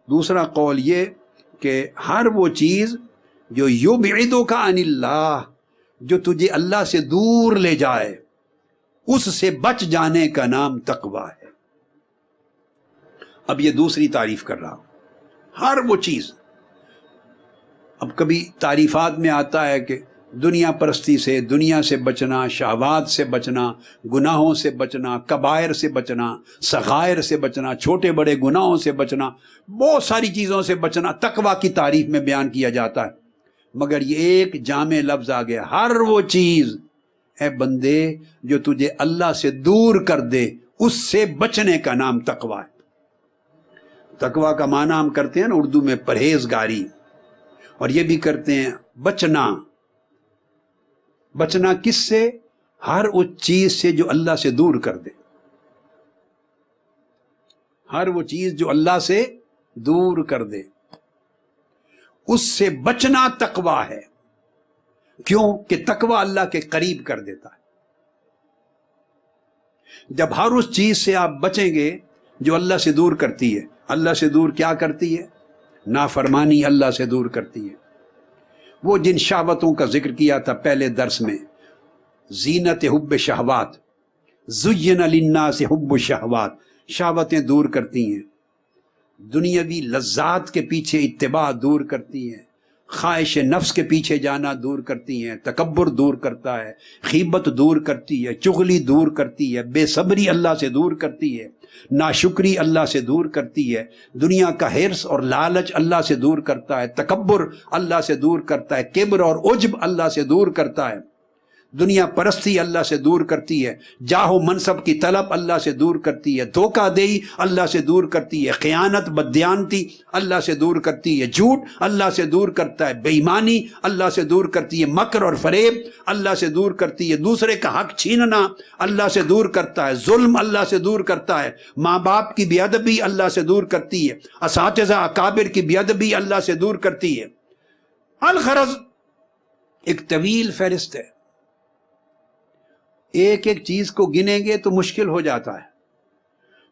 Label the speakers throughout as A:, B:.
A: دوسرا قول یہ کہ ہر وہ چیز جو یبعدک عن اللہ، جو تجھے اللہ سے دور لے جائے، اس سے بچ جانے کا نام تقویٰ ہے۔ اب یہ دوسری تعریف کر رہا ہوں، ہر وہ چیز۔ اب کبھی تعریفات میں آتا ہے کہ دنیا پرستی سے، دنیا سے بچنا، شہوات سے بچنا، گناہوں سے بچنا، کبائر سے بچنا، صغائر سے بچنا، چھوٹے بڑے گناہوں سے بچنا، بہت ساری چیزوں سے بچنا تقویٰ کی تعریف میں بیان کیا جاتا ہے۔ مگر یہ ایک جامع لفظ آ گیا، ہر وہ چیز اے بندے جو تجھے اللہ سے دور کر دے، اس سے بچنے کا نام تقویٰ ہے۔ تقویٰ کا معنی ہم کرتے ہیں نا اردو میں پرہیزگاری، اور یہ بھی کرتے ہیں بچنا۔ بچنا کس سے؟ ہر اس چیز سے جو اللہ سے دور کر دے، ہر وہ چیز جو اللہ سے دور کر دے، اس سے بچنا تقویٰ ہے۔ کیوں کہ تقویٰ اللہ کے قریب کر دیتا ہے۔ جب ہر اس چیز سے آپ بچیں گے جو اللہ سے دور کرتی ہے، اللہ سے دور کیا کرتی ہے؟ نافرمانی اللہ سے دور کرتی ہے۔ وہ جن شہوتوں کا ذکر کیا تھا پہلے درس میں، زینت حب شہوات، زین للناس حب الشہوات، شہوتیں دور کرتی ہیں، دنیاوی لذات کے پیچھے اتباع دور کرتی ہیں، خواہش نفس کے پیچھے جانا دور کرتی ہیں، تکبر دور کرتا ہے، غیبت دور کرتی ہے، چغلی دور کرتی ہے، بے صبری اللہ سے دور کرتی ہے، ناشکری اللہ سے دور کرتی ہے، دنیا کا حرص اور لالچ اللہ سے دور کرتا ہے، تکبر اللہ سے دور کرتا ہے، کبر اور عجب اللہ سے دور کرتا ہے، دنیا پرستی اللہ سے دور کرتی ہے، جاہ و منصب کی طلب اللہ سے دور کرتی ہے، دھوکہ دہی اللہ سے دور کرتی ہے، خیانت بددیانتی اللہ سے دور کرتی ہے، جھوٹ اللہ سے دور کرتا ہے، بے ایمانی اللہ سے دور کرتی ہے، مکر اور فریب اللہ سے دور کرتی ہے، دوسرے کا حق چھیننا اللہ سے دور کرتا ہے، ظلم اللہ سے دور کرتا ہے، ماں باپ کی بے ادبی اللہ سے دور کرتی ہے، اساتذہ اکابر کی بے ادبی اللہ سے دور کرتی ہے۔ الغرض ایک طویل فہرست ہے، ایک ایک چیز کو گنیں گے تو مشکل ہو جاتا ہے۔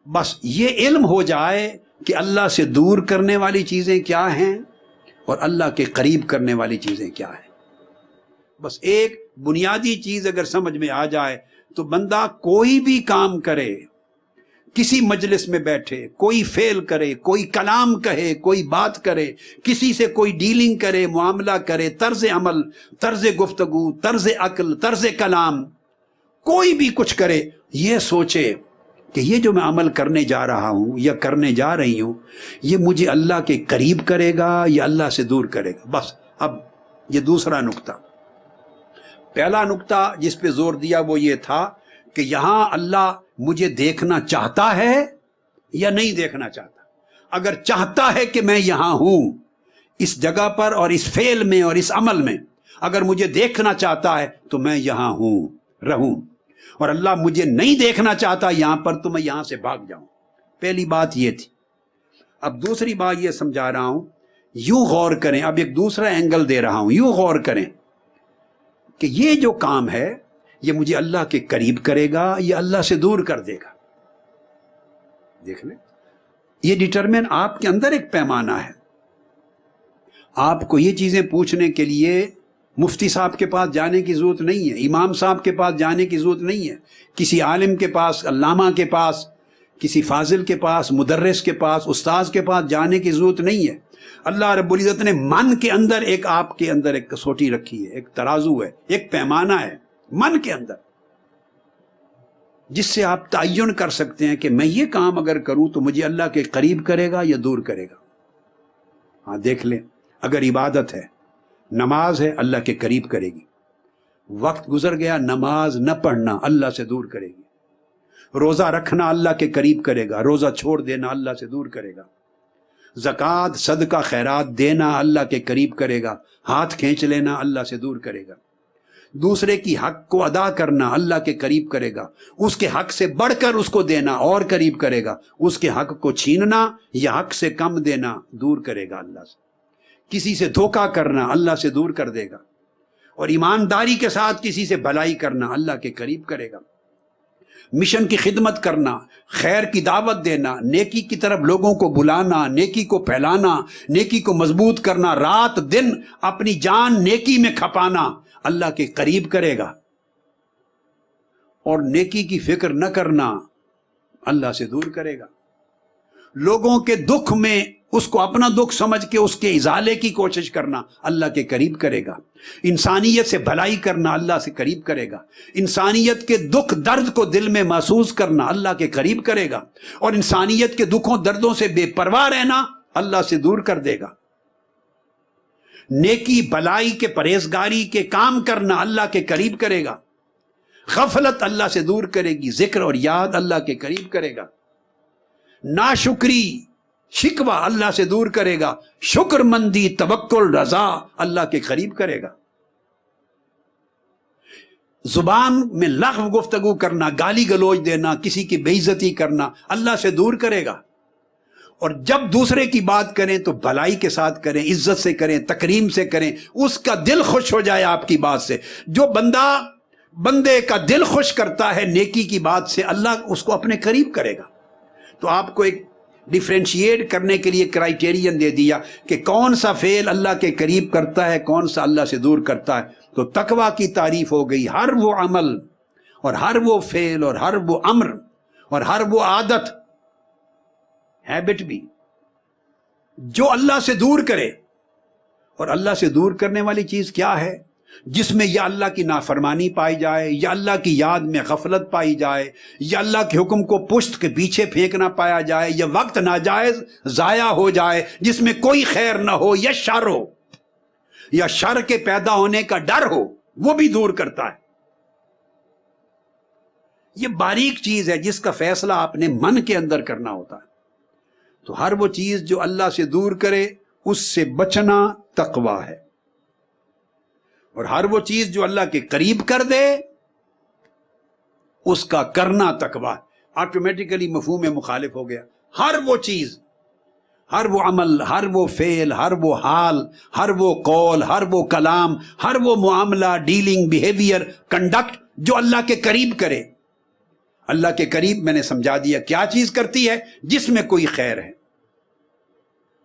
A: بس یہ علم ہو جائے کہ اللہ سے دور کرنے والی چیزیں کیا ہیں اور اللہ کے قریب کرنے والی چیزیں کیا ہیں، بس ایک بنیادی چیز اگر سمجھ میں آ جائے تو بندہ کوئی بھی کام کرے، کسی مجلس میں بیٹھے، کوئی فعل کرے، کوئی کلام کہے، کوئی بات کرے، کسی سے کوئی ڈیلنگ کرے، معاملہ کرے، طرز عمل، طرز گفتگو، طرز عقل، طرز کلام، کوئی بھی کچھ کرے، یہ سوچے کہ یہ جو میں عمل کرنے جا رہا ہوں یا کرنے جا رہی ہوں، یہ مجھے اللہ کے قریب کرے گا یا اللہ سے دور کرے گا۔ بس اب یہ دوسرا نقطہ۔ پہلا نقطہ جس پہ زور دیا وہ یہ تھا کہ یہاں اللہ مجھے دیکھنا چاہتا ہے یا نہیں دیکھنا چاہتا۔ اگر چاہتا ہے کہ میں یہاں ہوں، اس جگہ پر اور اس فعل میں اور اس عمل میں، اگر مجھے دیکھنا چاہتا ہے تو میں یہاں ہوں، رہوں، اور اللہ مجھے نہیں دیکھنا چاہتا یہاں پر تو میں یہاں سے بھاگ جاؤں۔ پہلی بات یہ تھی۔ اب دوسری بات یہ سمجھا رہا ہوں، یوں غور کریں، اب ایک دوسرا اینگل دے رہا ہوں، یوں غور کریں کہ یہ جو کام ہے یہ مجھے اللہ کے قریب کرے گا یا اللہ سے دور کر دے گا۔ دیکھ لیں، یہ ڈٹرمن آپ کے اندر ایک پیمانہ ہے۔ آپ کو یہ چیزیں پوچھنے کے لیے مفتی صاحب کے پاس جانے کی ضرورت نہیں ہے، امام صاحب کے پاس جانے کی ضرورت نہیں ہے، کسی عالم کے پاس، علامہ کے پاس، کسی فاضل کے پاس، مدرس کے پاس، استاذ کے پاس جانے کی ضرورت نہیں ہے۔ اللہ رب العزت نے من کے اندر ایک، آپ کے اندر ایک کسوٹی رکھی ہے، ایک ترازو ہے، ایک پیمانہ ہے من کے اندر، جس سے آپ تعین کر سکتے ہیں کہ میں یہ کام اگر کروں تو مجھے اللہ کے قریب کرے گا یا دور کرے گا۔ ہاں دیکھ لیں، اگر عبادت ہے، نماز ہے، اللہ کے قریب کرے گی، وقت گزر گیا نماز نہ پڑھنا اللہ سے دور کرے گی، روزہ رکھنا اللہ کے قریب کرے گا، روزہ چھوڑ دینا اللہ سے دور کرے گا، زکوٰۃ صدقہ خیرات دینا اللہ کے قریب کرے گا، ہاتھ کھینچ لینا اللہ سے دور کرے گا، دوسرے کی حق کو ادا کرنا اللہ کے قریب کرے گا، اس کے حق سے بڑھ کر اس کو دینا اور قریب کرے گا، اس کے حق کو چھیننا یا حق سے کم دینا دور کرے گا اللہ سے، کسی سے دھوکہ کرنا اللہ سے دور کر دے گا، اور ایمانداری کے ساتھ کسی سے بھلائی کرنا اللہ کے قریب کرے گا۔ مشن کی خدمت کرنا، خیر کی دعوت دینا، نیکی کی طرف لوگوں کو بلانا، نیکی کو پھیلانا، نیکی کو مضبوط کرنا، رات دن اپنی جان نیکی میں کھپانا اللہ کے قریب کرے گا، اور نیکی کی فکر نہ کرنا اللہ سے دور کرے گا۔ لوگوں کے دکھ میں اس کو اپنا دکھ سمجھ کے اس کے ازالے کی کوشش کرنا اللہ کے قریب کرے گا۔ انسانیت سے بھلائی کرنا اللہ سے قریب کرے گا۔ انسانیت کے دکھ درد کو دل میں محسوس کرنا اللہ کے قریب کرے گا، اور انسانیت کے دکھوں دردوں سے بے پرواہ رہنا اللہ سے دور کر دے گا۔ نیکی بھلائی کے پرہیزگاری کے کام کرنا اللہ کے قریب کرے گا۔ غفلت اللہ سے دور کرے گی، ذکر اور یاد اللہ کے قریب کرے گا۔ ناشکری شکوہ اللہ سے دور کرے گا، شکر مندی توکل رضا اللہ کے قریب کرے گا۔ زبان میں لغو گفتگو کرنا، گالی گلوچ دینا، کسی کی بے عزتی کرنا اللہ سے دور کرے گا، اور جب دوسرے کی بات کریں تو بھلائی کے ساتھ کریں، عزت سے کریں، تکریم سے کریں، اس کا دل خوش ہو جائے آپ کی بات سے۔ جو بندے کا دل خوش کرتا ہے نیکی کی بات سے، اللہ اس کو اپنے قریب کرے گا۔ تو آپ کو ایک ڈیفرینشیٹ کرنے کے لیے کرائیٹیرین دے دیا کہ کون سا فعل اللہ کے قریب کرتا ہے، کون سا اللہ سے دور کرتا ہے۔ تو تقویٰ کی تعریف ہو گئی، ہر وہ عمل اور ہر وہ فعل اور ہر وہ امر اور ہر وہ عادت، ہیبٹ بھی، جو اللہ سے دور کرے۔ اور اللہ سے دور کرنے والی چیز کیا ہے؟ جس میں یا اللہ کی نافرمانی پائی جائے، یا اللہ کی یاد میں غفلت پائی جائے، یا اللہ کے حکم کو پشت کے پیچھے پھینکنا پایا جائے، یا وقت ناجائز ضائع ہو جائے، جس میں کوئی خیر نہ ہو، یا شر ہو، یا شر کے پیدا ہونے کا ڈر ہو، وہ بھی دور کرتا ہے۔ یہ باریک چیز ہے جس کا فیصلہ آپ نے من کے اندر کرنا ہوتا ہے۔ تو ہر وہ چیز جو اللہ سے دور کرے اس سے بچنا تقویٰ ہے، اور ہر وہ چیز جو اللہ کے قریب کر دے اس کا کرنا تقویٰ۔ آٹومیٹیکلی مفہوم مخالف ہو گیا۔ ہر وہ چیز، ہر وہ عمل، ہر وہ فعل، ہر وہ حال، ہر وہ قول، ہر وہ کلام، ہر وہ معاملہ، ڈیلنگ، بیہیویئر، کنڈکٹ جو اللہ کے قریب کرے۔ اللہ کے قریب میں نے سمجھا دیا کیا چیز کرتی ہے، جس میں کوئی خیر ہے،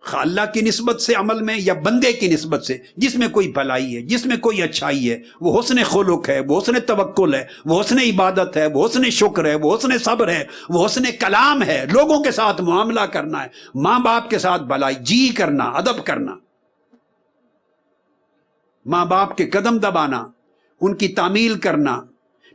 A: اللہ کی نسبت سے عمل میں یا بندے کی نسبت سے، جس میں کوئی بھلائی ہے، جس میں کوئی اچھائی ہے، وہ حسن خلق ہے، وہ حسن توکل ہے، وہ حسن عبادت ہے، وہ حسن شکر ہے، وہ حسن صبر ہے، وہ حسن کلام ہے، لوگوں کے ساتھ معاملہ کرنا ہے، ماں باپ کے ساتھ بھلائی، جی کرنا، ادب کرنا، ماں باپ کے قدم دبانا، ان کی تعمیل کرنا،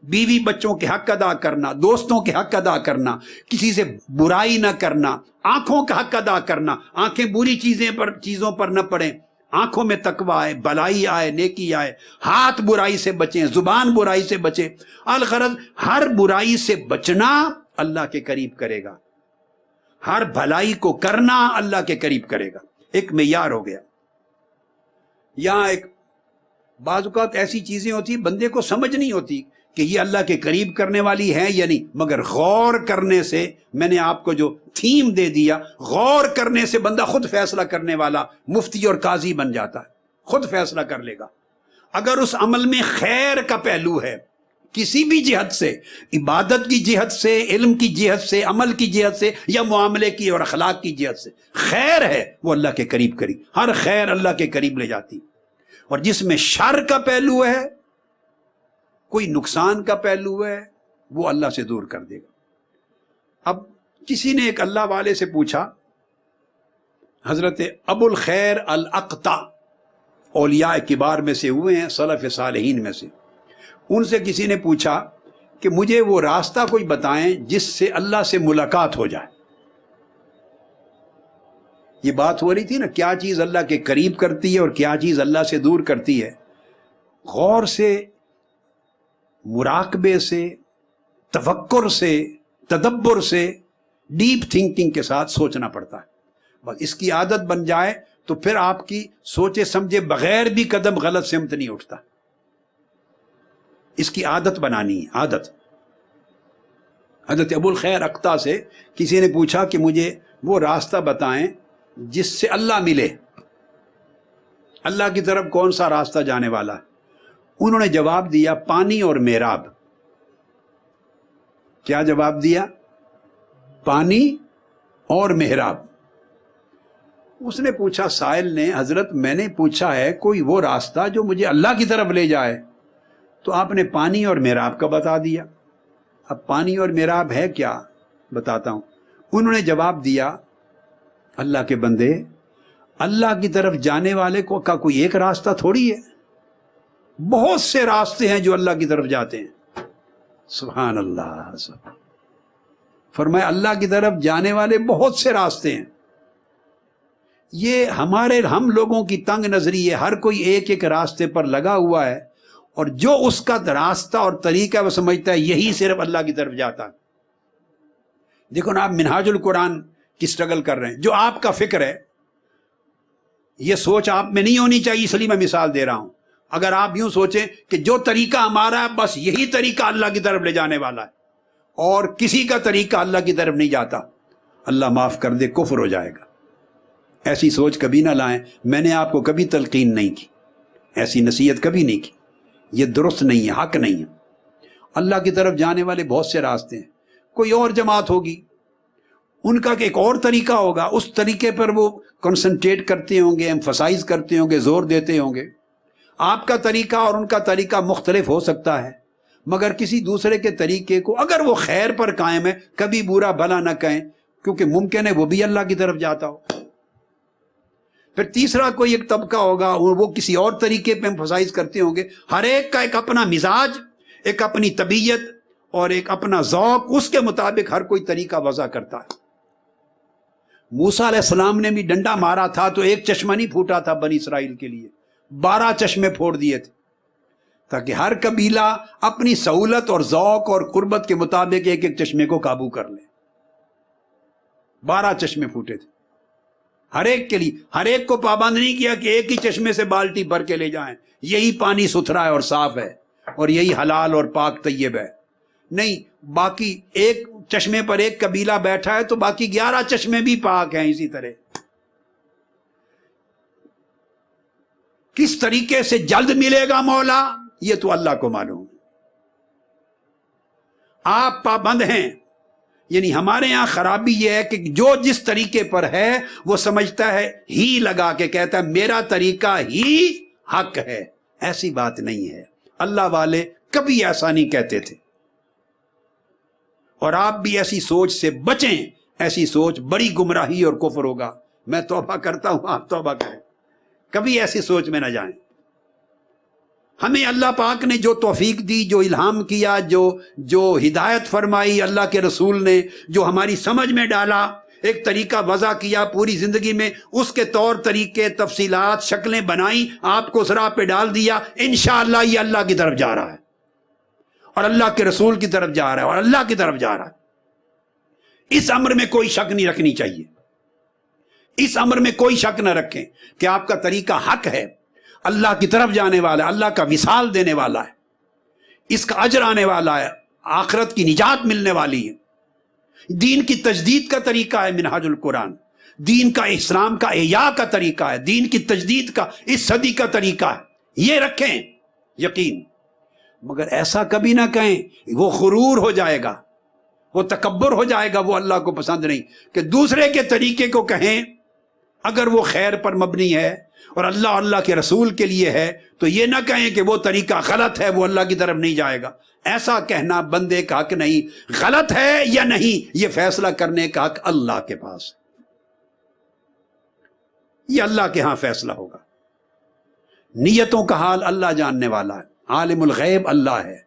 A: بیوی بچوں کے حق ادا کرنا، دوستوں کے حق ادا کرنا، کسی سے برائی نہ کرنا، آنکھوں کا حق ادا کرنا، آنکھیں بری چیزوں پر نہ پڑیں، آنکھوں میں تقویٰ آئے، بھلائی آئے، نیکی آئے، ہاتھ برائی سے بچیں، زبان برائی سے بچیں۔ الغرض ہر برائی سے بچنا اللہ کے قریب کرے گا، ہر بھلائی کو کرنا اللہ کے قریب کرے گا۔ ایک معیار ہو گیا۔ یہاں ایک بعض اوقات ایسی چیزیں ہوتی بندے کو سمجھ نہیں ہوتی کہ یہ اللہ کے قریب کرنے والی ہے یا نہیں، مگر غور کرنے سے، میں نے آپ کو جو تھیم دے دیا، غور کرنے سے بندہ خود فیصلہ کرنے والا مفتی اور قاضی بن جاتا ہے، خود فیصلہ کر لے گا۔ اگر اس عمل میں خیر کا پہلو ہے کسی بھی جہت سے، عبادت کی جہت سے، علم کی جہت سے، عمل کی جہت سے، یا معاملے کی اور اخلاق کی جہت سے خیر ہے، وہ اللہ کے قریب کری، ہر خیر اللہ کے قریب لے جاتی۔ اور جس میں شر کا پہلو ہے، کوئی نقصان کا پہلو ہے، وہ اللہ سے دور کر دے گا۔ اب کسی نے ایک اللہ والے سے پوچھا، حضرت ابو الخیر الاقطع اولیاء کبار میں سے ہوئے ہیں، سلف صالحین میں سے، ان سے کسی نے پوچھا کہ مجھے وہ راستہ کوئی بتائیں جس سے اللہ سے ملاقات ہو جائے۔ یہ بات ہو رہی تھی نا، کیا چیز اللہ کے قریب کرتی ہے اور کیا چیز اللہ سے دور کرتی ہے۔ غور سے، مراقبے سے، تفکر سے، تدبر سے، ڈیپ تھنکنگ کے ساتھ سوچنا پڑتا ہے۔ بس اس کی عادت بن جائے تو پھر آپ کی سوچے سمجھے بغیر بھی قدم غلط سمت نہیں اٹھتا۔ اس کی عادت بنانی ہے، عادت۔ حضرت ابو الخیر اقطع سے کسی نے پوچھا کہ مجھے وہ راستہ بتائیں جس سے اللہ ملے، اللہ کی طرف کون سا راستہ جانے والا ہے؟ انہوں نے جواب دیا، پانی اور محراب۔ کیا جواب دیا؟ پانی اور محراب۔ اس نے پوچھا سائل نے، حضرت میں نے پوچھا ہے کوئی وہ راستہ جو مجھے اللہ کی طرف لے جائے، تو آپ نے پانی اور محراب کا بتا دیا۔ اب پانی اور محراب ہے کیا؟ بتاتا ہوں۔ انہوں نے جواب دیا، اللہ کے بندے، اللہ کی طرف جانے والے کو کا کوئی ایک راستہ تھوڑی ہے، بہت سے راستے ہیں جو اللہ کی طرف جاتے ہیں۔ سبحان اللہ۔ فرمایا اللہ کی طرف جانے والے بہت سے راستے ہیں۔ یہ ہم لوگوں کی تنگ نظری ہے، ہر کوئی ایک ایک راستے پر لگا ہوا ہے، اور جو اس کا راستہ اور طریقہ وہ سمجھتا ہے یہی صرف اللہ کی طرف جاتا ہے۔ دیکھو نا، آپ منہاج القرآن کی سٹرگل کر رہے ہیں، جو آپ کا فکر ہے، یہ سوچ آپ میں نہیں ہونی چاہیے، اس لیے میں مثال دے رہا ہوں۔ اگر آپ یوں سوچیں کہ جو طریقہ ہمارا ہے بس یہی طریقہ اللہ کی طرف لے جانے والا ہے، اور کسی کا طریقہ اللہ کی طرف نہیں جاتا، اللہ معاف کر دے، کفر ہو جائے گا۔ ایسی سوچ کبھی نہ لائیں، میں نے آپ کو کبھی تلقین نہیں کی، ایسی نصیحت کبھی نہیں کی، یہ درست نہیں ہے، حق نہیں ہے۔ اللہ کی طرف جانے والے بہت سے راستے ہیں، کوئی اور جماعت ہوگی، ان کا ایک اور طریقہ ہوگا، اس طریقے پر وہ کنسنٹریٹ کرتے ہوں گے، ایمفسائز کرتے ہوں گے، زور دیتے ہوں گے۔ آپ کا طریقہ اور ان کا طریقہ مختلف ہو سکتا ہے، مگر کسی دوسرے کے طریقے کو اگر وہ خیر پر قائم ہے کبھی برا بھلا نہ کہیں، کیونکہ ممکن ہے وہ بھی اللہ کی طرف جاتا ہو۔ پھر تیسرا کوئی ایک طبقہ ہوگا، وہ کسی اور طریقے پہ ایمفسائز کرتے ہوں گے۔ ہر ایک کا ایک اپنا مزاج، ایک اپنی طبیعت اور ایک اپنا ذوق، اس کے مطابق ہر کوئی طریقہ وضع کرتا ہے۔ موسیٰ علیہ السلام نے بھی ڈنڈا مارا تھا تو ایک چشمہ نہیں پھوٹا تھا بنی اسرائیل کے لیے، 12 چشمے پھوڑ دیے تھے، تاکہ ہر قبیلہ اپنی سہولت اور ذوق اور قربت کے مطابق ایک ایک چشمے کو قابو کر لے۔ 12 چشمے پھوٹے تھے ہر ایک کے لیے، ہر ایک کو پابند نہیں کیا کہ ایک ہی چشمے سے بالٹی بھر کے لے جائیں، یہی پانی ستھرا ہے اور صاف ہے اور یہی حلال اور پاک طیب ہے، نہیں، باقی ایک چشمے پر ایک قبیلہ بیٹھا ہے تو باقی 11 چشمے بھی پاک ہیں۔ اسی طرح کس طریقے سے جلد ملے گا مولا، یہ تو اللہ کو معلوم۔ آپ پابند ہیں، یعنی ہمارے یہاں خرابی یہ ہے کہ جو جس طریقے پر ہے وہ سمجھتا ہے، ہی لگا کے کہتا ہے میرا طریقہ ہی حق ہے۔ ایسی بات نہیں ہے، اللہ والے کبھی ایسا نہیں کہتے تھے، اور آپ بھی ایسی سوچ سے بچیں، ایسی سوچ بڑی گمراہی اور کفر ہوگا۔ میں توبہ کرتا ہوں، آپ توبہ کریں، کبھی ایسی سوچ میں نہ جائیں۔ ہمیں اللہ پاک نے جو توفیق دی، جو الہام کیا، جو ہدایت فرمائی، اللہ کے رسول نے جو ہماری سمجھ میں ڈالا، ایک طریقہ وضع کیا پوری زندگی میں، اس کے طور طریقے، تفصیلات، شکلیں بنائی، آپ کو ذرا پہ ڈال دیا، انشاءاللہ یہ اللہ کی طرف جا رہا ہے اور اللہ کے رسول کی طرف جا رہا ہے اور اللہ کی طرف جا رہا ہے۔ اس امر میں کوئی شک نہیں رکھنی چاہیے، اس امر میں کوئی شک نہ رکھیں کہ آپ کا طریقہ حق ہے، اللہ کی طرف جانے والا ہے، اللہ کا وصال دینے والا ہے، اس کا اجر آنے والا ہے، آخرت کی نجات ملنے والی ہے۔ دین کی تجدید کا طریقہ ہے منہاج القرآن، دین کا اسلام کا احیاء کا طریقہ ہے، دین کی تجدید کا اس صدی کا طریقہ ہے، یہ رکھیں یقین۔ مگر ایسا کبھی نہ کہیں، وہ غرور ہو جائے گا، وہ تکبر ہو جائے گا، وہ اللہ کو پسند نہیں کہ دوسرے کے طریقے کو کہیں اگر وہ خیر پر مبنی ہے اور اللہ کے رسول کے لیے ہے، تو یہ نہ کہیں کہ وہ طریقہ غلط ہے، وہ اللہ کی طرف نہیں جائے گا۔ ایسا کہنا بندے کا حق نہیں، غلط ہے یا نہیں یہ فیصلہ کرنے کا حق اللہ کے پاس، یہ اللہ کے ہاں فیصلہ ہوگا۔ نیتوں کا حال اللہ جاننے والا ہے، عالم الغیب اللہ ہے،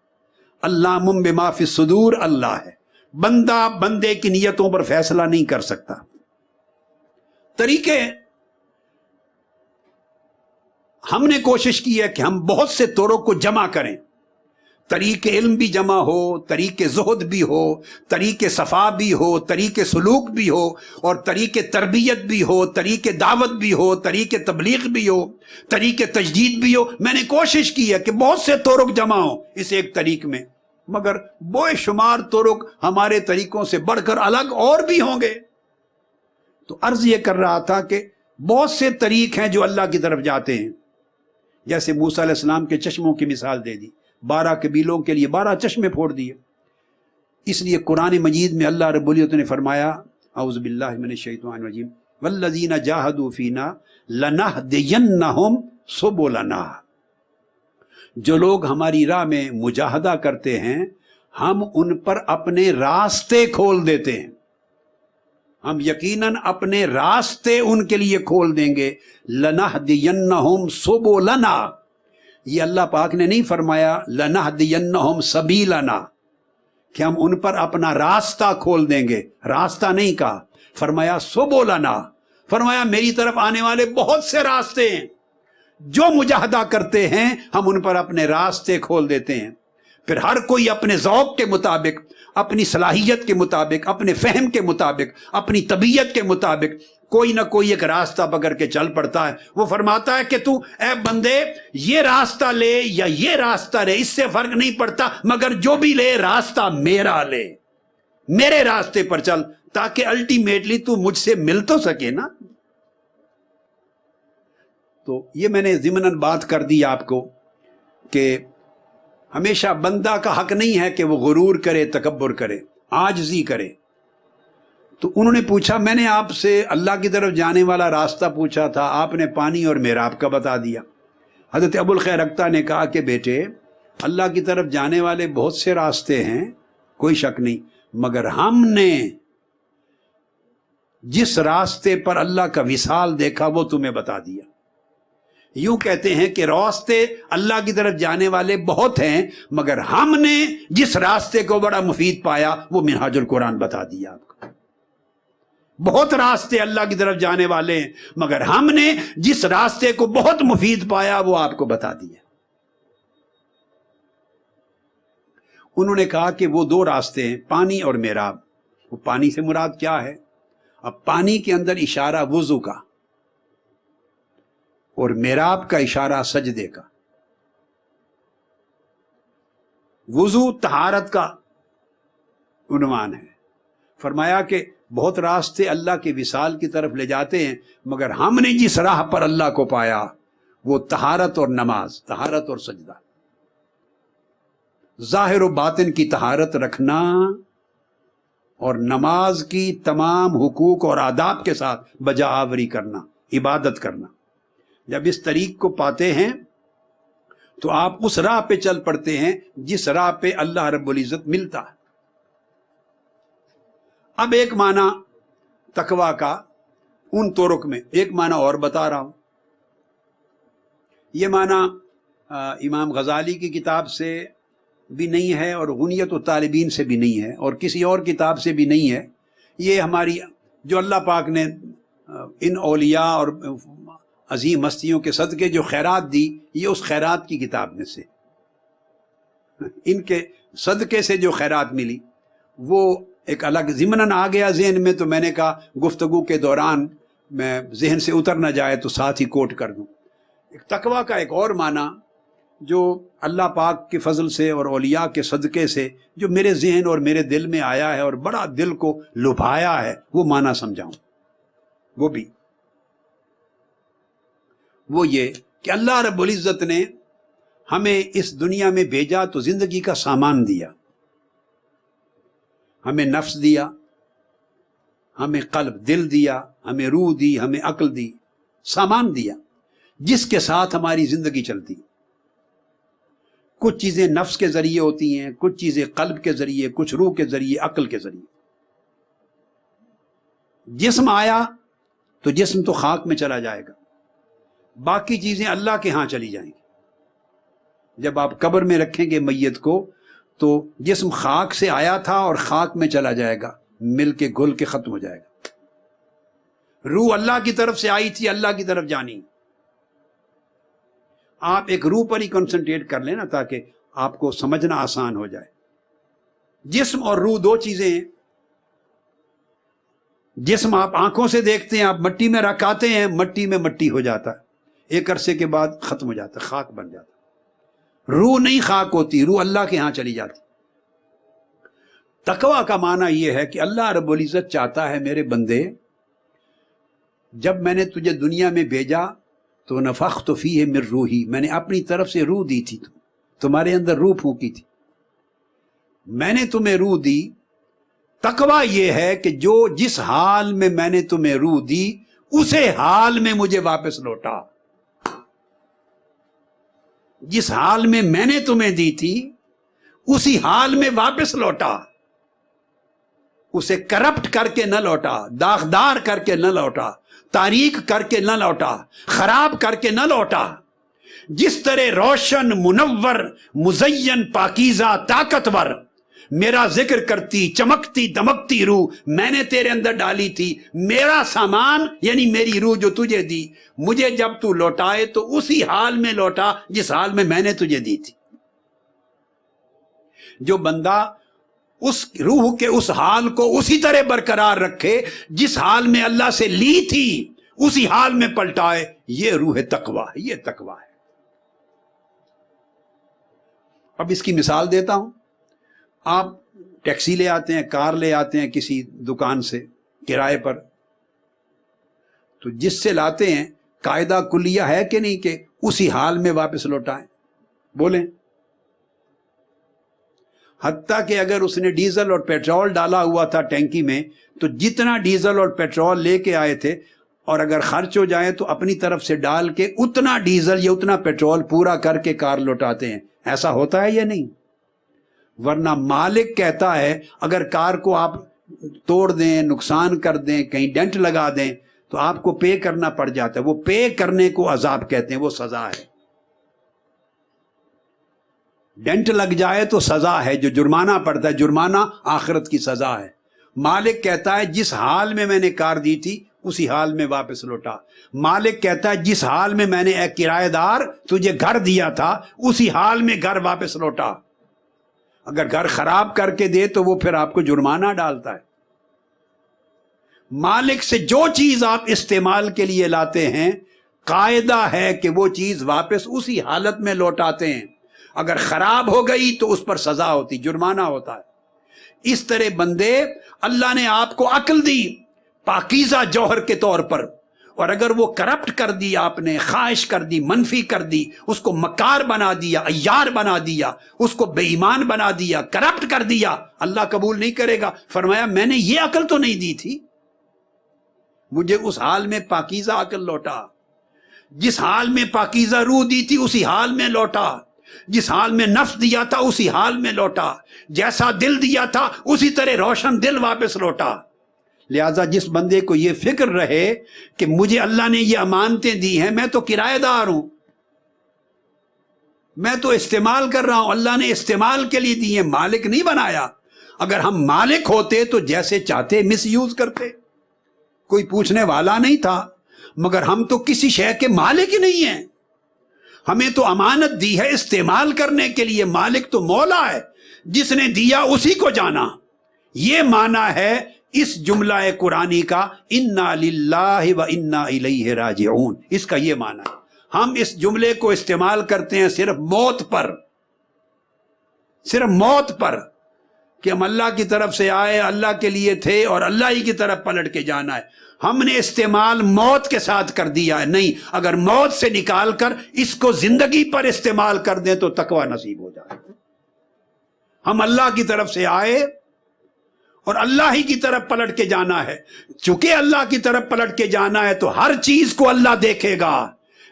A: علام بما فی الصدور اللہ ہے، بندہ بندے کی نیتوں پر فیصلہ نہیں کر سکتا۔ طریقے ہم نے کوشش کی ہے کہ ہم بہت سے طرق کو جمع کریں، طریق علم بھی جمع ہو، طریق زہد بھی ہو، طریق صفا بھی ہو، طریق سلوک بھی ہو، اور طریق تربیت بھی ہو، طریق دعوت بھی ہو، طریق تبلیغ بھی ہو، طریق تجدید بھی ہو۔ میں نے کوشش کی ہے کہ بہت سے طرق جمع ہوں اس ایک طریق میں، مگر بے شمار طرق ہمارے طریقوں سے بڑھ کر الگ اور بھی ہوں گے۔ تو عرض یہ کر رہا تھا کہ بہت سے طریق ہیں جو اللہ کی طرف جاتے ہیں، جیسے موسیٰ علیہ السلام کے چشموں کی مثال دے دی، 12 قبیلوں کے لیے 12 چشمے پھوڑ دیے۔ اس لیے قرآن مجید میں اللہ رب العزت نے فرمایا اعوذ باللہ من الشیطان الرجیم والذین جاہدوا فینا لنہدینہم سبلنا، جو لوگ ہماری راہ میں مجاہدہ کرتے ہیں ہم ان پر اپنے راستے کھول دیتے ہیں، ہم یقیناً اپنے راستے ان کے لیے کھول دیں گے۔ لنہدینہم سبلنا، یہ اللہ پاک نے نہیں فرمایا لنہدینہم سبیلنا کہ ہم ان پر اپنا راستہ کھول دیں گے، راستہ نہیں کہا، فرمایا سبلنا، فرمایا میری طرف آنے والے بہت سے راستے ہیں، جو مجاہدہ کرتے ہیں ہم ان پر اپنے راستے کھول دیتے ہیں۔ پھر ہر کوئی اپنے ذوق کے مطابق، اپنی صلاحیت کے مطابق، اپنے فہم کے مطابق، اپنی طبیعت کے مطابق کوئی نہ کوئی ایک راستہ پکڑ کے چل پڑتا ہے۔ وہ فرماتا ہے کہ تو اے بندے یہ راستہ لے یا یہ راستہ لے، اس سے فرق نہیں پڑتا، مگر جو بھی لے راستہ میرا لے، میرے راستے پر چل، تاکہ الٹیمیٹلی تو مجھ سے مل تو سکے نا۔ تو یہ میں نے ضمناً بات کر دی آپ کو کہ ہمیشہ بندہ کا حق نہیں ہے کہ وہ غرور کرے، تکبر کرے، عاجزی کرے۔ تو انہوں نے پوچھا، میں نے آپ سے اللہ کی طرف جانے والا راستہ پوچھا تھا، آپ نے پانی اور میراب کا بتا دیا۔ حضرت ابو الخیر اکتا نے کہا کہ بیٹے اللہ کی طرف جانے والے بہت سے راستے ہیں، کوئی شک نہیں، مگر ہم نے جس راستے پر اللہ کا وصال دیکھا وہ تمہیں بتا دیا۔ یوں کہتے ہیں کہ راستے اللہ کی طرف جانے والے بہت ہیں، مگر ہم نے جس راستے کو بڑا مفید پایا وہ منہاج القرآن بتا دیا آپ کو۔ بہت راستے اللہ کی طرف جانے والے ہیں، مگر ہم نے جس راستے کو بہت مفید پایا وہ آپ کو بتا دیا۔ انہوں نے کہا کہ وہ دو راستے ہیں، پانی اور میراب۔ وہ پانی سے مراد کیا ہے؟ اب پانی کے اندر اشارہ وضو کا اور میراب کا اشارہ سجدے کا۔ وضو طہارت کا عنوان ہے۔ فرمایا کہ بہت راستے اللہ کے وصال کی طرف لے جاتے ہیں، مگر ہم نے جس راہ پر اللہ کو پایا وہ طہارت اور نماز، طہارت اور سجدہ، ظاہر و باطن کی طہارت رکھنا اور نماز کی تمام حقوق اور آداب کے ساتھ بجا آوری کرنا، عبادت کرنا۔ جب اس طریق کو پاتے ہیں تو آپ اس راہ پہ چل پڑتے ہیں جس راہ پہ اللہ رب العزت ملتا ہے۔ اب ایک معنی تقویٰ کا ان طرق میں، ایک معنی اور بتا رہا ہوں۔ یہ معنی امام غزالی کی کتاب سے بھی نہیں ہے اور غنیت الطالبین سے بھی نہیں ہے اور کسی اور کتاب سے بھی نہیں ہے۔ یہ ہماری جو اللہ پاک نے ان اولیاء اور عظیم ہستیوں کے صدقے جو خیرات دی، یہ اس خیرات کی کتاب میں سے، ان کے صدقے سے جو خیرات ملی وہ ایک الگ ضمناً آ گیا ذہن میں، تو میں نے کہا گفتگو کے دوران میں ذہن سے اتر نہ جائے تو ساتھ ہی کوٹ کر دوں۔ ایک تقویٰ کا ایک اور معنی جو اللہ پاک کے فضل سے اور اولیاء کے صدقے سے جو میرے ذہن اور میرے دل میں آیا ہے اور بڑا دل کو لبھایا ہے، وہ معنی سمجھاؤں۔ وہ یہ کہ اللہ رب العزت نے ہمیں اس دنیا میں بھیجا تو زندگی کا سامان دیا، ہمیں نفس دیا، ہمیں قلب دل دیا، ہمیں روح دی، ہمیں عقل دی، سامان دیا جس کے ساتھ ہماری زندگی چلتی۔ کچھ چیزیں نفس کے ذریعے ہوتی ہیں، کچھ چیزیں قلب کے ذریعے، کچھ روح کے ذریعے، عقل کے ذریعے۔ جسم آیا تو جسم تو خاک میں چلا جائے گا، باقی چیزیں اللہ کے ہاں چلی جائیں گی۔ جب آپ قبر میں رکھیں گے میت کو تو جسم خاک سے آیا تھا اور خاک میں چلا جائے گا، مل کے گھل کے ختم ہو جائے گا۔ روح اللہ کی طرف سے آئی تھی، اللہ کی طرف جانی۔ آپ ایک روح پر ہی کنسنٹریٹ کر لیں نا تاکہ آپ کو سمجھنا آسان ہو جائے۔ جسم اور روح دو چیزیں ہیں۔ جسم آپ آنکھوں سے دیکھتے ہیں، آپ مٹی میں رکھ آتے ہیں، مٹی میں مٹی ہو جاتا ہے، ایک عرصے کے بعد ختم ہو جاتا ہے، خاک بن جاتا ہے۔ روح نہیں خاک ہوتی، روح اللہ کے ہاں چلی جاتی۔ تقویٰ کا معنی یہ ہے کہ اللہ رب العزت چاہتا ہے میرے بندے، جب میں نے تجھے دنیا میں بھیجا تو نفخت فیہ من روحی، میں نے اپنی طرف سے روح دی تھی، تمہارے اندر روح پھونکی تھی، میں نے تمہیں روح دی تقوی یہ ہے کہ جو جس حال میں میں نے تمہیں روح دی اسے حال میں مجھے واپس لوٹا، جس حال میں میں نے تمہیں دی تھی اسی حال میں واپس لوٹا، اسے کرپٹ کر کے نہ لوٹا، داغدار کر کے نہ لوٹا، تاریک کر کے نہ لوٹا، خراب کر کے نہ لوٹا۔ جس طرح روشن، منور، مزین، پاکیزہ، طاقتور میرا ذکر کرتی، چمکتی دمکتی روح میں نے تیرے اندر ڈالی تھی، میرا سامان یعنی میری روح جو تجھے دی، مجھے جب تو لوٹائے تو اسی حال میں لوٹا جس حال میں نے تجھے دی تھی۔ جو بندہ اس روح کے اس حال کو اسی طرح برقرار رکھے جس حال میں اللہ سے لی تھی اسی حال میں پلٹائے، یہ روح تقوی ہے، یہ تقوی ہے۔ اب اس کی مثال دیتا ہوں۔ آپ ٹیکسی لے آتے ہیں، کار لے آتے ہیں کسی دکان سے کرائے پر، تو جس سے لاتے ہیں قاعدہ کلیہ ہے کہ نہیں کہ اسی حال میں واپس لوٹائیں؟ بولیں۔ حتیٰ کہ اگر اس نے ڈیزل اور پیٹرول ڈالا ہوا تھا ٹینکی میں تو جتنا ڈیزل اور پیٹرول لے کے آئے تھے اور اگر خرچ ہو جائے تو اپنی طرف سے ڈال کے اتنا ڈیزل یا اتنا پیٹرول پورا کر کے کار لوٹاتے ہیں۔ ایسا ہوتا ہے یا نہیں؟ ورنہ مالک کہتا ہے اگر کار کو آپ توڑ دیں، نقصان کر دیں، کہیں ڈینٹ لگا دیں تو آپ کو پے کرنا پڑ جاتا ہے۔ وہ پے کرنے کو عذاب کہتے ہیں، وہ سزا ہے۔ ڈینٹ لگ جائے تو سزا ہے، جو جرمانہ پڑتا ہے، جرمانہ آخرت کی سزا ہے۔ مالک کہتا ہے جس حال میں میں نے کار دی تھی اسی حال میں واپس لوٹا۔ مالک کہتا ہے جس حال میں نے ایک کرایہ دار تجھے گھر دیا تھا اسی حال میں گھر واپس لوٹا۔ اگر گھر خراب کر کے دے تو وہ پھر آپ کو جرمانہ ڈالتا ہے۔ مالک سے جو چیز آپ استعمال کے لیے لاتے ہیں قاعدہ ہے کہ وہ چیز واپس اسی حالت میں لوٹاتے ہیں۔ اگر خراب ہو گئی تو اس پر سزا ہوتی، جرمانہ ہوتا ہے۔ اس طرح بندے، اللہ نے آپ کو عقل دی پاکیزہ جوہر کے طور پر، اور اگر وہ کرپٹ کر دی، آپ نے خواہش کر دی، منفی کر دی، اس کو مکار بنا دیا، عیار بنا دیا، اس کو بے ایمان بنا دیا، کرپٹ کر دیا، اللہ قبول نہیں کرے گا۔ فرمایا میں نے یہ عقل تو نہیں دی تھی، مجھے اس حال میں پاکیزہ عقل لوٹا، جس حال میں پاکیزہ روح دی تھی اسی حال میں لوٹا، جس حال میں نفس دیا تھا اسی حال میں لوٹا، جیسا دل دیا تھا اسی طرح روشن دل واپس لوٹا۔ لہذا جس بندے کو یہ فکر رہے کہ مجھے اللہ نے یہ امانتیں دی ہیں، میں تو کرایہ دار ہوں، میں تو استعمال کر رہا ہوں، اللہ نے استعمال کے لیے دی ہیں، مالک نہیں بنایا۔ اگر ہم مالک ہوتے تو جیسے چاہتے مس یوز کرتے، کوئی پوچھنے والا نہیں تھا، مگر ہم تو کسی شے کے مالک ہی نہیں ہیں۔ ہمیں تو امانت دی ہے استعمال کرنے کے لیے، مالک تو مولا ہے، جس نے دیا اسی کو جانا۔ یہ معنی ہے اس جملہ قرآنی کا انا للہ و انا الیہ راجعون، اس کا یہ معنی ہے۔ ہم اس جملے کو استعمال کرتے ہیں صرف موت پر، صرف موت پر، کہ ہم اللہ کی طرف سے آئے، اللہ کے لیے تھے اور اللہ ہی کی طرف پلٹ کے جانا ہے۔ ہم نے استعمال موت کے ساتھ کر دیا ہے، نہیں، اگر موت سے نکال کر اس کو زندگی پر استعمال کر دیں تو تقوی نصیب ہو جائے۔ ہم اللہ کی طرف سے آئے اور اللہ ہی کی طرف پلٹ کے جانا ہے۔ چونکہ اللہ کی طرف پلٹ کے جانا ہے تو ہر چیز کو اللہ دیکھے گا۔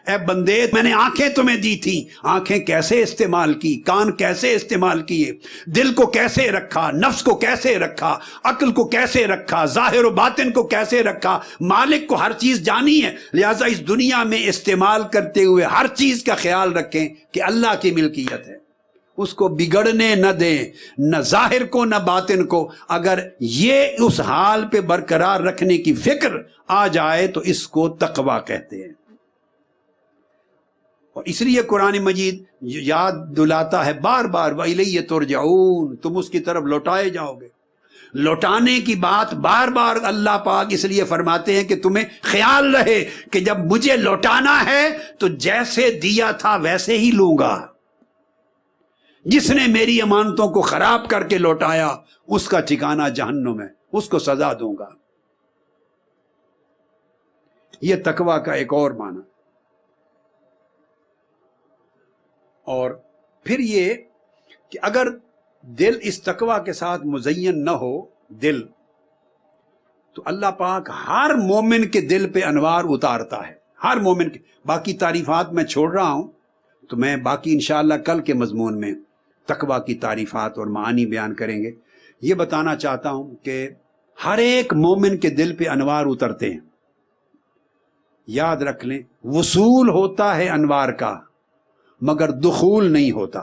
A: اے بندے، میں نے آنکھیں تمہیں دی تھی، آنکھیں کیسے استعمال کی، کان کیسے استعمال کیے، دل کو کیسے رکھا، نفس کو کیسے رکھا، عقل کو کیسے رکھا، ظاہر و باطن کو کیسے رکھا۔ مالک کو ہر چیز جانی ہے، لہٰذا اس دنیا میں استعمال کرتے ہوئے ہر چیز کا خیال رکھیں کہ اللہ کی ملکیت ہے، اس کو بگڑنے نہ دیں، نہ ظاہر کو نہ باطن کو۔ اگر یہ اس حال پہ برقرار رکھنے کی فکر آ جائے تو اس کو تقوی کہتے ہیں۔ اور اس لیے قرآن مجید یاد دلاتا ہے بار بار وَإِلَيَّ تُرْجَعُونَ، تم اس کی طرف لوٹائے جاؤ گے۔ لوٹانے کی بات بار بار اللہ پاک اس لیے فرماتے ہیں کہ تمہیں خیال رہے کہ جب مجھے لوٹانا ہے تو جیسے دیا تھا ویسے ہی لوں گا۔ جس نے میری امانتوں کو خراب کر کے لوٹایا اس کا ٹھکانہ جہنم ہے، اس کو سزا دوں گا۔ یہ تقوی کا ایک اور معنی۔ اور پھر یہ کہ اگر دل اس تقوی کے ساتھ مزین نہ ہو دل، تو اللہ پاک ہر مومن کے دل پہ انوار اتارتا ہے، ہر مومن کے. باقی تعریفات میں چھوڑ رہا ہوں، تو میں باقی انشاءاللہ کل کے مضمون میں تقویٰ کی تعریفات اور معانی بیان کریں گے. یہ بتانا چاہتا ہوں کہ ہر ایک مومن کے دل پہ انوار اترتے ہیں. یاد رکھ لیں، وصول ہوتا ہے انوار کا مگر دخول نہیں ہوتا.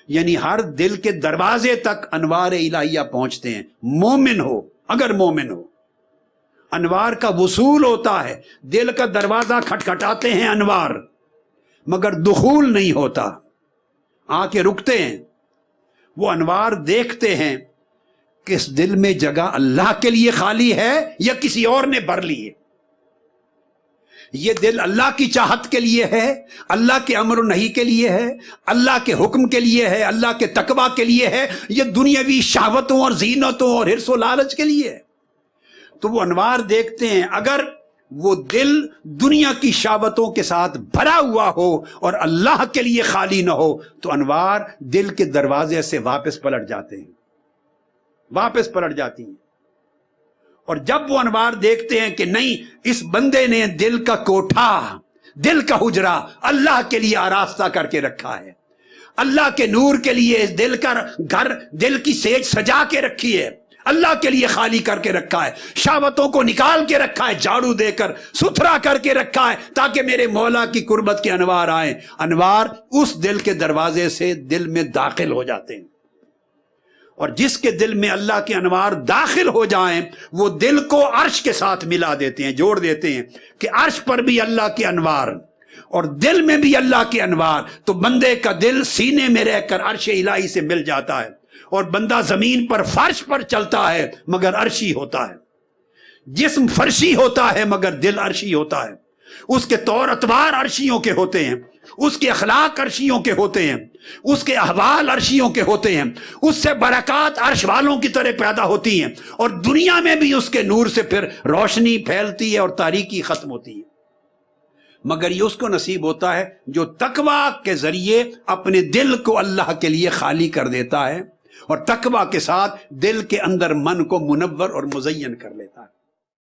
A: یعنی ہر دل کے دروازے تک انوار الہیہ پہنچتے ہیں. مومن ہو، اگر مومن ہو، انوار کا وصول ہوتا ہے. دل کا دروازہ کھٹکھٹاتے ہیں انوار، مگر دخول نہیں ہوتا. آ کے رکتے ہیں، وہ انوار دیکھتے ہیں کہ اس دل میں جگہ اللہ کے لیے خالی ہے یا کسی اور نے بھر لی ہے. یہ دل اللہ کی چاہت کے لیے ہے، اللہ کے امر و نہی کے لیے ہے، اللہ کے حکم کے لیے ہے، اللہ کے تقویٰ کے لیے ہے، یہ دنیاوی شہوتوں اور زینتوں اور حرص و لالچ کے لیے ہے. تو وہ انوار دیکھتے ہیں. اگر وہ دل دنیا کی شہوتوں کے ساتھ بھرا ہوا ہو اور اللہ کے لیے خالی نہ ہو تو انوار دل کے دروازے سے واپس پلٹ جاتے ہیں، واپس پلٹ جاتی ہیں. اور جب وہ انوار دیکھتے ہیں کہ نہیں، اس بندے نے دل کا کوٹھا، دل کا حجرہ اللہ کے لیے آراستہ کر کے رکھا ہے، اللہ کے نور کے لیے دل کا گھر، دل کی سیج سجا کے رکھی ہے، اللہ کے لیے خالی کر کے رکھا ہے، شہوتوں کو نکال کے رکھا ہے، جھاڑو دے کر ستھرا کر کے رکھا ہے تاکہ میرے مولا کی قربت کے انوار آئیں. انوار اس دل کے دروازے سے دل میں داخل ہو جاتے ہیں. اور جس کے دل میں اللہ کے انوار داخل ہو جائیں وہ دل کو عرش کے ساتھ ملا دیتے ہیں، جوڑ دیتے ہیں کہ عرش پر بھی اللہ کے انوار اور دل میں بھی اللہ کے انوار. تو بندے کا دل سینے میں رہ کر عرش الہی سے مل جاتا ہے، اور بندہ زمین پر فرش پر چلتا ہے مگر عرشی ہوتا ہے. جسم فرشی ہوتا ہے مگر دل عرشی ہوتا ہے. اس کے طور اطوار عرشیوں کے ہوتے ہیں، اس کے اخلاق عرشیوں کے ہوتے ہیں، اس کے احوال عرشیوں کے ہوتے ہیں، اس سے برکات عرش والوں کی طرح پیدا ہوتی ہیں، اور دنیا میں بھی اس کے نور سے پھر روشنی پھیلتی ہے اور تاریکی ختم ہوتی ہے. مگر یہ اس کو نصیب ہوتا ہے جو تقویٰ کے ذریعے اپنے دل کو اللہ کے لیے خالی کر دیتا ہے اور تقویٰ کے ساتھ دل کے اندر من کو منور اور مزین کر لیتا ہے.